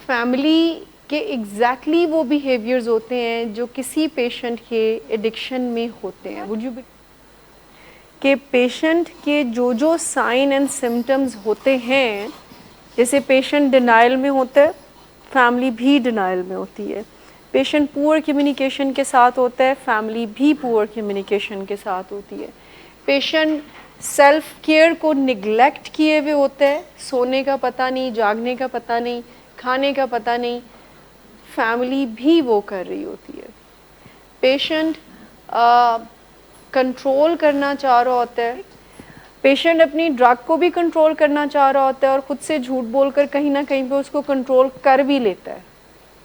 Family के exactly वो behaviours होते हैं जो किसी पेशेंट के एडिक्शन में होते हैं। वुड यू बी कि पेशेंट के जो जो साइन एंड सिम्टम्स होते हैं, जैसे पेशेंट डिनाइल में होता है, फैमिली भी डिनाइल में होती है। पेशेंट पुअर कम्युनिकेशन के साथ होता है, फैमिली भी पुअर कम्युनिकेशन के साथ होती है। पेशेंट सेल्फ केयर को निगलेक्ट किए हुए होता है, सोने का पता नहीं, जागने का पता नहीं, खाने का पता नहीं, फैमिली भी वो कर रही होती है। पेशेंट कंट्रोल करना चाह रहा होता है, पेशेंट अपनी ड्रग को भी कंट्रोल करना चाह रहा होता है और ख़ुद से झूठ बोलकर कहीं ना कहीं पे उसको कंट्रोल कर भी लेता है।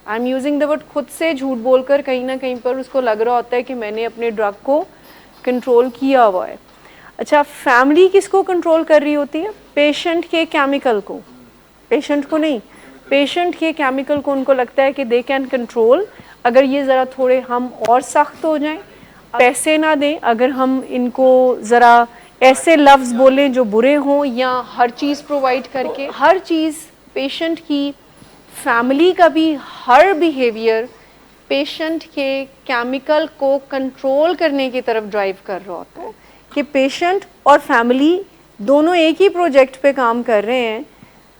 I am using the word खुद से झूठ बोलकर कहीं ना कहीं पर उसको लग रहा होता है कि मैंने अपने ड्रग को कंट्रोल किया हुआ है। अच्छा, फैमिली किसको कंट्रोल कर रही होती है? पेशेंट के केमिकल को, पेशेंट को नहीं, पेशेंट के केमिकल को उनको लगता है कि दे कैन कंट्रोल। अगर ये ज़रा थोड़े हम और सख्त हो जाएं, पैसे ना दें, अगर हम इनको ज़रा ऐसे लफ्ज़ बोलें जो बुरे हों, या हर चीज़ प्रोवाइड करके, हर चीज़ पेशेंट की, फैमिली का भी हर बिहेवियर पेशेंट के केमिकल को कंट्रोल करने की तरफ ड्राइव कर रहा होता है। कि पेशेंट और फैमिली दोनों एक ही प्रोजेक्ट पे काम कर रहे हैं।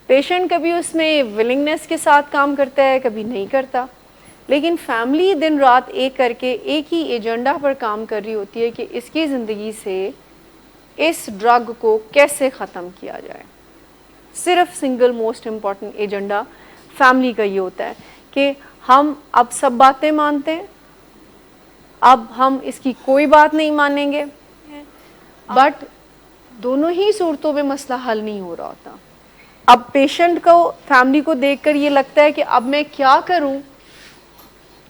पेशेंट कभी उसमें विलिंगनेस के साथ काम करता है, कभी नहीं करता, लेकिन फैमिली दिन रात एक करके एक ही एजेंडा पर काम कर रही होती है कि इसकी ज़िंदगी से इस ड्रग को कैसे ख़त्म किया जाए। सिर्फ single most important agenda family का ये होता है कि हम अब सब बातें मानते हैं, अब हम इसकी कोई बात नहीं मानेंगे, बट दोनों ही सूरतों में मसला हल नहीं हो रहा होता। अब पेशेंट को, फैमिली को देखकर ये लगता है कि अब मैं क्या करूं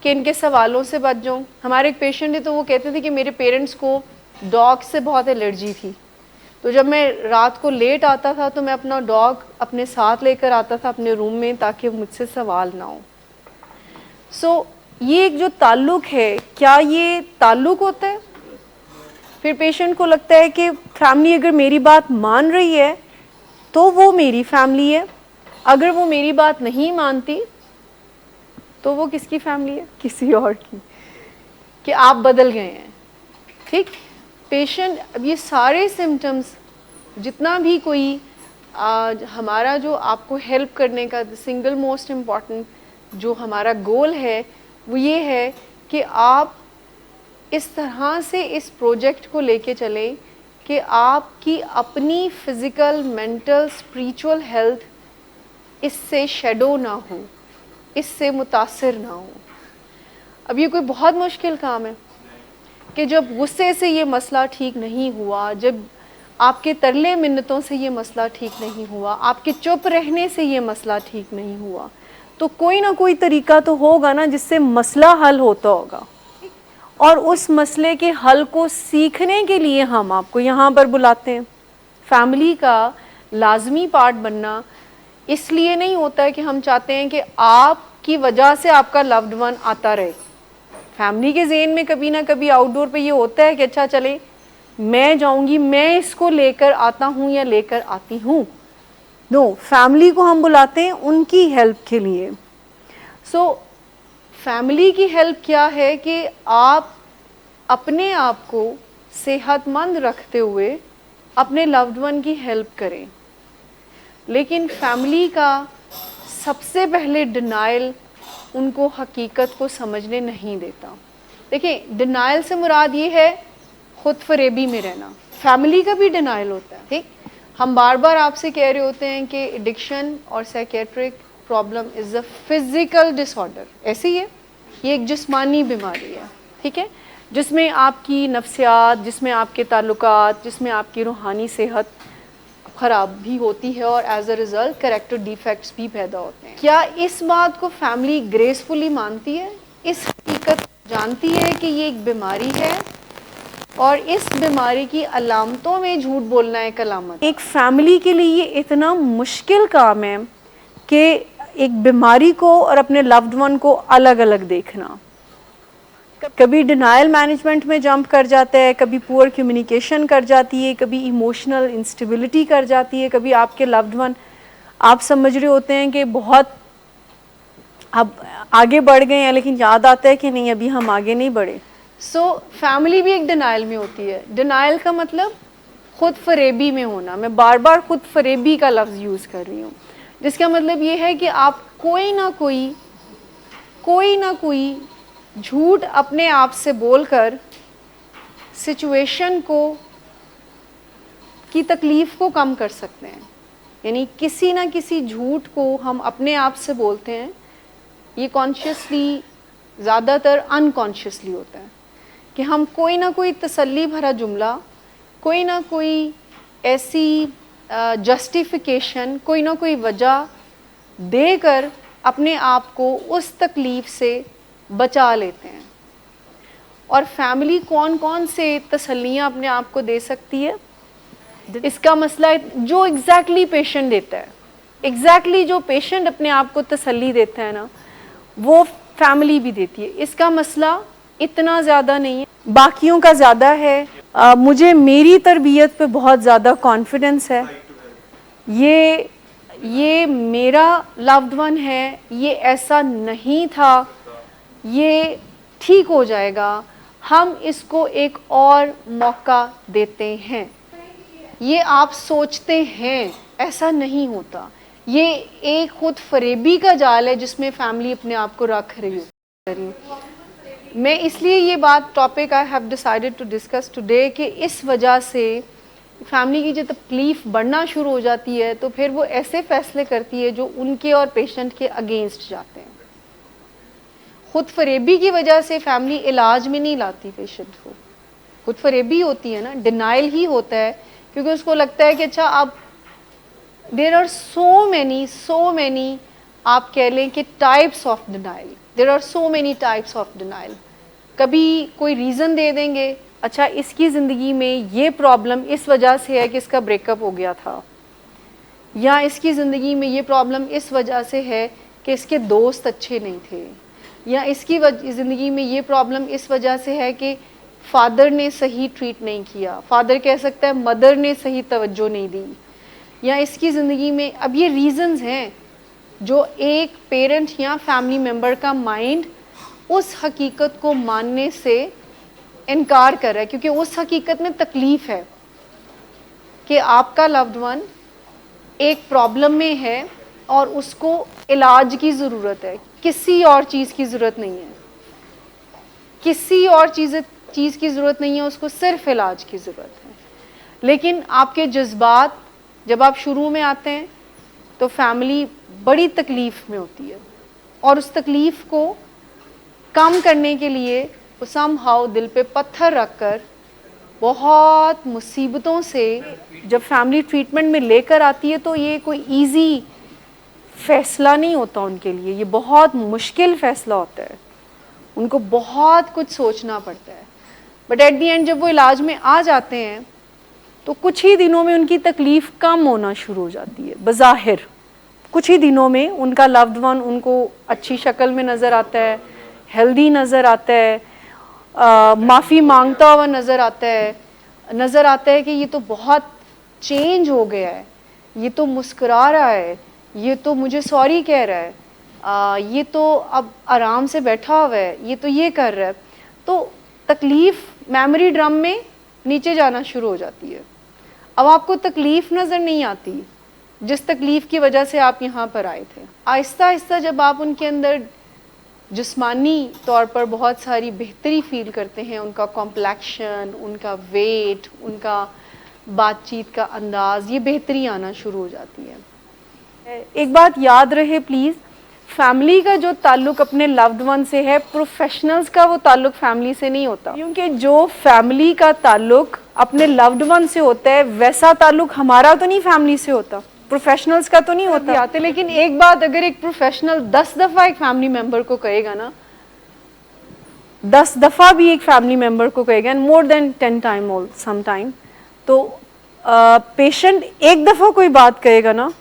कि इनके सवालों से बच जाऊं। हमारे एक पेशेंट है तो वो कहते थे कि मेरे पेरेंट्स को डॉग से बहुत एलर्जी थी, तो जब मैं रात को लेट आता था तो मैं अपना डॉग अपने साथ लेकर आता था अपने रूम में ताकि मुझसे सवाल ना हो। सो ये एक जो ताल्लुक़ है, क्या ये ताल्लुक़ होता है? फिर पेशेंट को लगता है कि फैमिली अगर मेरी बात मान रही है तो वो मेरी फैमिली है, अगर वो मेरी बात नहीं मानती तो वो किसकी फैमिली है? किसी और की। कि आप बदल गए हैं, ठीक। पेशेंट, अब ये सारे सिम्टम्स, जितना भी कोई हमारा जो आपको हेल्प करने का सिंगल मोस्ट इम्पॉर्टेंट जो हमारा गोल है वो ये है कि आप इस तरह से इस प्रोजेक्ट को लेके चलें कि आपकी अपनी फिज़िकल, मेंटल, स्पिरिचुअल हेल्थ इससे शेडो ना हो, इससे मुतासिर ना हो। अब ये कोई बहुत मुश्किल काम है कि जब गुस्से से ये मसला ठीक नहीं हुआ, जब आपके तरले मिन्नतों से ये मसला ठीक नहीं हुआ, आपके चुप रहने से ये मसला ठीक नहीं हुआ, तो कोई ना कोई तरीका तो होगा ना जिससे मसला हल होता होगा। और उस मसले के हल को सीखने के लिए हम आपको यहाँ पर बुलाते हैं। फैमिली का लाजमी पार्ट बनना इसलिए नहीं होता है कि हम चाहते हैं कि आपकी वजह से आपका लव्ड वन आता रहे। फैमिली के ज़हन में कभी ना कभी आउटडोर पे ये होता है कि अच्छा चले मैं जाऊंगी, मैं इसको लेकर आता हूँ या लेकर आती हूँ। नो, फैमिली को हम बुलाते हैं उनकी हेल्प के लिए। सो फैमिली की हेल्प क्या है कि आप अपने आप को सेहतमंद रखते हुए अपने लव्ड वन की हेल्प करें। लेकिन फैमिली का सबसे पहले डिनाइल उनको हकीकत को समझने नहीं देता। देखिए, डिनाइल से मुराद ये है खुद फरेबी में रहना। फैमिली का भी डिनाइल होता है, ठीक। हम बार बार आपसे कह रहे होते हैं कि एडिक्शन और psychiatric problem is a physical disorder, ऐसे ही है, ये एक जिस्मानी बीमारी है, ठीक है, जिसमें आपकी नफ्सियात, जिसमें आपके ताल्लुकात, जिसमें आपकी रूहानी सेहत ख़राब भी होती है और as a result character defects भी पैदा होते हैं। क्या इस बात को फैमिली ग्रेसफुली मानती है? इस हकीकत जानती है कि ये एक बीमारी है और इस बीमारी की अलामतों में झूठ बोलना एक अलामत। एक फैमिली के लिए ये इतना मुश्किल काम है कि एक बीमारी को और अपने लव्ड वन को अलग अलग देखना। कभी डिनाइल मैनेजमेंट में जंप कर जाता है, कभी पुअर कम्युनिकेशन कर जाती है, कभी इमोशनल इंस्टेबिलिटी कर जाती है, कभी आपके लव्ड वन आप समझ रहे होते हैं कि बहुत अब आगे बढ़ गए हैं लेकिन याद आता है कि नहीं अभी हम आगे नहीं बढ़े। सो फैमिली भी एक डिनाइल में होती है। डिनाइल का मतलब खुद फरेबी में होना। मैं बार बार खुद फरेबी का लफ्ज़ यूज़ कर रही हूँ, जिसका मतलब ये है कि आप कोई ना कोई झूठ अपने आप से बोलकर सिचुएशन की तकलीफ़ को कम कर सकते हैं। यानी किसी ना किसी झूठ को हम अपने आप से बोलते हैं। ये कॉन्शियसली, ज़्यादातर अनकॉन्शियसली होता है कि हम कोई ना कोई तसल्ली भरा जुमला, कोई ना कोई ऐसी जस्टिफिकेशन, कोई ना कोई वजह देकर अपने आप को उस तकलीफ़ से बचा लेते हैं। और फैमिली कौन कौन से तसल्लियाँ अपने आप को दे सकती है, इसका मसला जो एग्जैक्टली पेशेंट देता है, एग्जैक्टली जो पेशेंट अपने आप को तसल्ली देता है ना, वो फैमिली भी देती है। इसका मसला इतना ज़्यादा नहीं है, बाकियों का ज़्यादा है। मुझे मेरी तरबियत पे बहुत ज़्यादा कॉन्फिडेंस है। ये मेरा लव्ड वन है, ये ऐसा नहीं था, ये ठीक हो जाएगा, हम इसको एक और मौका देते हैं। ये आप सोचते हैं, ऐसा नहीं होता। ये एक खुद फरेबी का जाल है जिसमें फैमिली अपने आप को रख रही है। मैं इसलिए ये बात topic I have decided to discuss today कि इस वजह से फैमिली की जो तकलीफ़ बढ़ना शुरू हो जाती है तो फिर वो ऐसे फैसले करती है जो उनके और पेशेंट के अगेंस्ट जाते हैं। खुद फरेबी की वजह से फैमिली इलाज में नहीं लाती पेशेंट को। खुद फरेबी होती है ना, डिनाइल ही होता है, क्योंकि उसको लगता है कि अच्छा अब देर आर सो मैनी आप कह लें कि types of denial, there are so many types of denial. कभी कोई रीज़न दे देंगे, अच्छा इसकी ज़िंदगी में ये प्रॉब्लम इस वजह से है कि इसका ब्रेकअप हो गया था, या इसकी ज़िंदगी में ये प्रॉब्लम इस वजह से है कि इसके दोस्त अच्छे नहीं थे, या इसकी ज़िंदगी में ये प्रॉब्लम इस वजह से है कि फादर ने सही ट्रीट नहीं किया, फादर कह सकता है मदर ने सही तवज्जो नहीं दी, या इसकी ज़िंदगी में। अब ये रीज़न्स हैं जो एक पेरेंट या फैमिली मेम्बर का माइंड उस हकीकत को मानने से इनकार कर रहा है, क्योंकि उस हकीकत में तकलीफ़ है कि आपका लव्ड वन एक प्रॉब्लम में है और उसको इलाज की ज़रूरत है, किसी और चीज़ की ज़रूरत नहीं है, किसी और चीज़ की ज़रूरत नहीं है, उसको सिर्फ इलाज की ज़रूरत है। लेकिन आपके जज्बात जब आप शुरू में आते हैं तो फैमिली बड़ी तकलीफ़ में होती है, और उस तकलीफ़ को कम करने के लिए वो समहाउ दिल पे पत्थर रख कर बहुत मुसीबतों से जब फैमिली ट्रीटमेंट में लेकर आती है, तो ये कोई इजी फ़ैसला नहीं होता उनके लिए, ये बहुत मुश्किल फ़ैसला होता है, उनको बहुत कुछ सोचना पड़ता है। बट एट दी एंड जब वो इलाज में आ जाते हैं तो कुछ ही दिनों में उनकी तकलीफ़ कम होना शुरू हो जाती है। बज़ाहिर कुछ ही दिनों में उनका लव्ड वन उनको अच्छी शक्ल में नज़र आता है, हेल्दी नज़र आता है, माफ़ी मांगता हुआ नज़र आता है कि ये तो बहुत चेंज हो गया है, ये तो मुस्कुरा रहा है, ये तो मुझे सॉरी कह रहा है, ये तो अब आराम से बैठा हुआ है, ये तो ये कर रहा है। तो तकलीफ़ मेमोरी ड्रम में नीचे जाना शुरू हो जाती है। अब आपको तकलीफ़ नज़र नहीं आती जिस तकलीफ़ की वजह से आप यहाँ पर आए थे। आहिस्ता आहिस्ता जब आप उनके अंदर जिस्मानी तौर पर बहुत सारी बेहतरी फ़ील करते हैं, उनका कॉम्प्लेक्शन, उनका वेट, उनका बातचीत का अंदाज़, ये बेहतरी आना शुरू हो जाती है। एक बात याद रहे प्लीज़, फैमिली का जो ताल्लुक़ अपने लव्ड वन से है, प्रोफेशनल्स का वो ताल्लुक़ फैमिली से नहीं होता। क्योंकि जो फैमिली का ताल्लुक़ अपने लव्ड वन से होता है वैसा ताल्लुक़ हमारा तो नहीं फैमिली से होता, प्रोफेशनल्स का तो नहीं होता आते। लेकिन एक बात, अगर एक प्रोफेशनल 10 दफ़ा एक फैमिली मेम्बर को कहेगा ना, 10 दफ़ा भी एक फैमिली मेम्बर को कहेगा, and more than 10 time all some time, तो पेशेंट एक दफ़ा कोई बात कहेगा ना,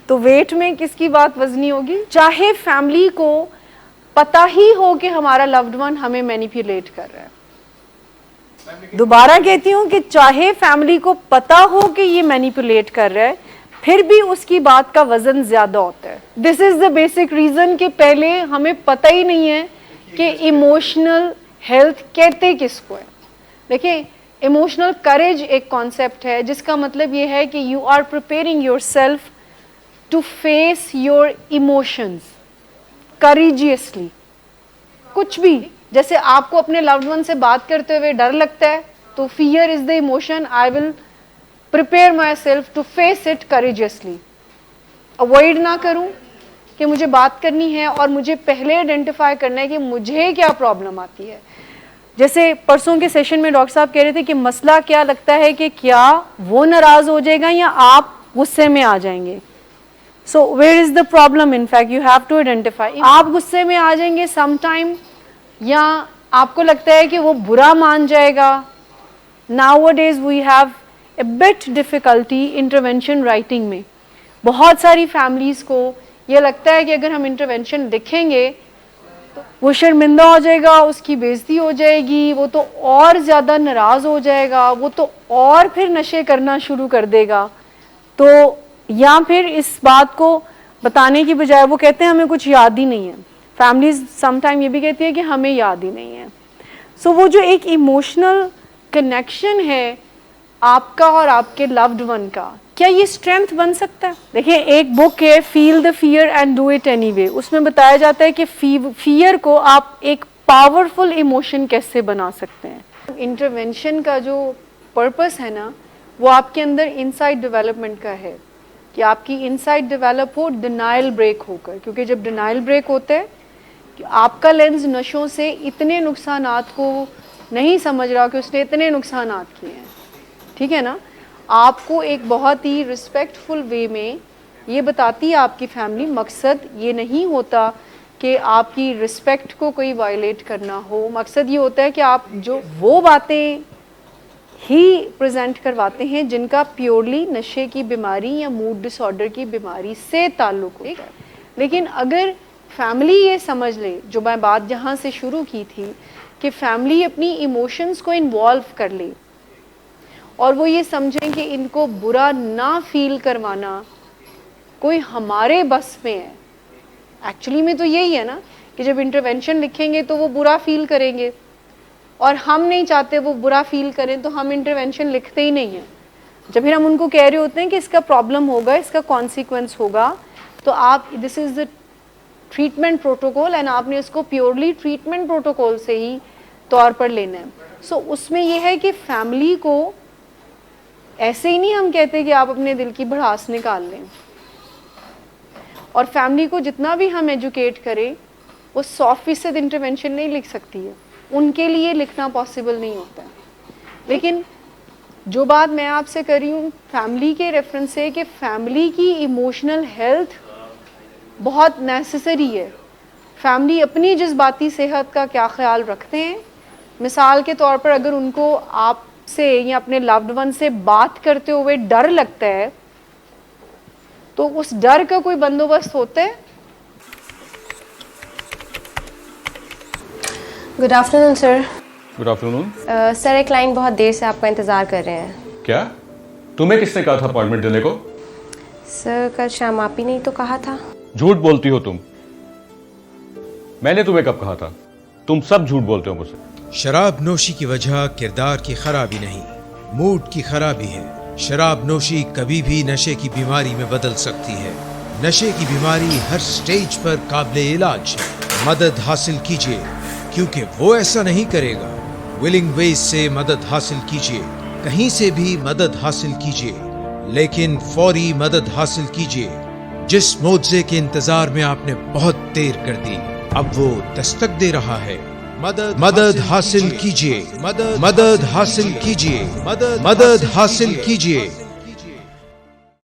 तो वेट में किसकी बात वजनी होगी। चाहे फैमिली को पता ही हो कि हमारा लव्ड वन हमें मैनिपुलेट कर रहा है। दोबारा कहती हूँ कि चाहे फैमिली को पता हो कि ये मैनिपुलेट कर रहा है, फिर भी उसकी बात का वजन ज्यादा होता है। This is the basic reason कि पहले हमें पता ही नहीं है कि इमोशनल हेल्थ कहते किसको है। देखिए, इमोशनल करेज एक कॉन्सेप्ट है जिसका मतलब ये है कि you are preparing yourself to face your emotions courageously. कुछ भी, जैसे आपको अपने लव्ड वन से बात करते हुए डर लगता है तो fear is the emotion, I will prepare myself to face it courageously. Avoid ना करूं कि मुझे बात करनी है और मुझे पहले आइडेंटिफाई करना है कि मुझे क्या प्रॉब्लम आती है। जैसे परसों के सेशन में डॉक्टर साहब कह रहे थे कि मसला क्या लगता है कि क्या वो नाराज हो जाएगा या आप गुस्से में आ जाएंगे। So where is the problem, in fact you have to identify. आप गुस्से में आ जाएंगे समटाइम, या आपको लगता है कि वो बुरा मान जाएगा। Nowadays we have a bit difficulty intervention writing में। बहुत सारी फैमिलीज को ये लगता है कि अगर हम इंटरवेंशन लिखेंगे तो वो शर्मिंदा हो जाएगा, उसकी बेइज्जती हो जाएगी, वो तो और ज़्यादा नाराज़ हो जाएगा, वो तो और फिर नशे करना शुरू कर देगा। तो या फिर इस बात को बताने की बजाय वो कहते हैं हमें कुछ याद ही नहीं है। फैमिलीज समटाइम ये भी कहती है कि हमें याद ही नहीं है। सो वो जो एक इमोशनल कनेक्शन है आपका और आपके लव्ड वन का, क्या ये स्ट्रेंथ बन सकता है? देखिए, एक बुक है feel the fear and do it anyway, उसमें बताया जाता है कि फियर को आप एक पावरफुल इमोशन कैसे बना सकते हैं। इंटरवेंशन का जो पर्पस है ना, वो आपके अंदर इनसाइट डेवलपमेंट का है कि आपकी इनसाइट डेवलप हो डिनाइल ब्रेक होकर। क्योंकि जब डिनाइल ब्रेक होता है कि आपका लेंस नशों से इतने नुकसानात को नहीं समझ रहा कि उसने इतने नुकसानात किए हैं, ठीक है ना, आपको एक बहुत ही रिस्पेक्टफुल वे में ये बताती है आपकी फैमिली। मकसद ये नहीं होता कि आपकी रिस्पेक्ट को कोई वायलेट करना हो, मकसद ये होता है कि आप जो वो बातें ही प्रेजेंट करवाते हैं जिनका प्योरली नशे की बीमारी या मूड डिसऑर्डर की बीमारी से ताल्लुक होता है। लेकिन अगर फैमिली ये समझ ले, जो मैं बात जहाँ से शुरू की थी, कि फैमिली अपनी इमोशंस को इन्वॉल्व कर ले और वो ये समझें कि इनको बुरा ना फील करवाना कोई हमारे बस में है। एक्चुअली में तो यही है ना कि जब इंटरवेंशन लिखेंगे तो वो बुरा फील करेंगे और हम नहीं चाहते वो बुरा फील करें, तो हम इंटरवेंशन लिखते ही नहीं हैं। जब फिर हम उनको कह रहे होते हैं कि इसका प्रॉब्लम होगा, इसका कॉन्सिक्वेंस होगा, तो आप this is the treatment protocol and आपने इसको प्योरली ट्रीटमेंट प्रोटोकॉल से ही तौर पर लेना है। सो उसमें यह है कि फैमिली को ऐसे ही नहीं हम कहते कि आप अपने दिल की भड़ास निकाल लें, और फैमिली को जितना भी हम एजुकेट करें वो 100% इंटरवेंशन नहीं लिख सकती है, उनके लिए लिखना पॉसिबल नहीं होता है। लेकिन जो बात मैं आपसे कर रही हूँ फैमिली के रेफरेंस से, कि फैमिली की इमोशनल हेल्थ बहुत नेसेसरी है। फैमिली अपनी जज्बाती सेहत का क्या ख्याल रखते हैं, मिसाल के तौर पर अगर उनको आपसे या अपने लव्ड वन से बात करते हुए डर लगता है तो उस डर का कोई बंदोबस्त होता है। Good afternoon sir. Good afternoon. Sir एक क्लाइंट बहुत देर से आपका इंतज़ार कर रहे हैं। क्या तुम्हें किसने कहा था अपॉइंटमेंट देने को? सर कल शाम आप ही नहीं तो कहा था। झूठ बोलती हो तुम। मैंने तुम्हें कब कहा था? तुम सब झूठ बोलते हो मुझसे। शराब नोशी की वजह किरदार की खराबी नहीं, मूड की खराबी है। शराब नोशी कभी भी नशे की बीमारी में बदल सकती है। नशे की बीमारी हर स्टेज पर काबिले इलाज है। मदद हासिल कीजिए, क्योंकि वो ऐसा नहीं करेगा। विलिंग वेज से मदद हासिल कीजिए, कहीं से भी मदद हासिल कीजिए, लेकिन फौरी मदद हासिल कीजिए। जिस मुआवजे के इंतजार में आपने बहुत देर कर दी, अब वो दस्तक दे रहा है। मदद हासिल कीजिए, मदद हासिल कीजिए, मदद हासिल कीजिए।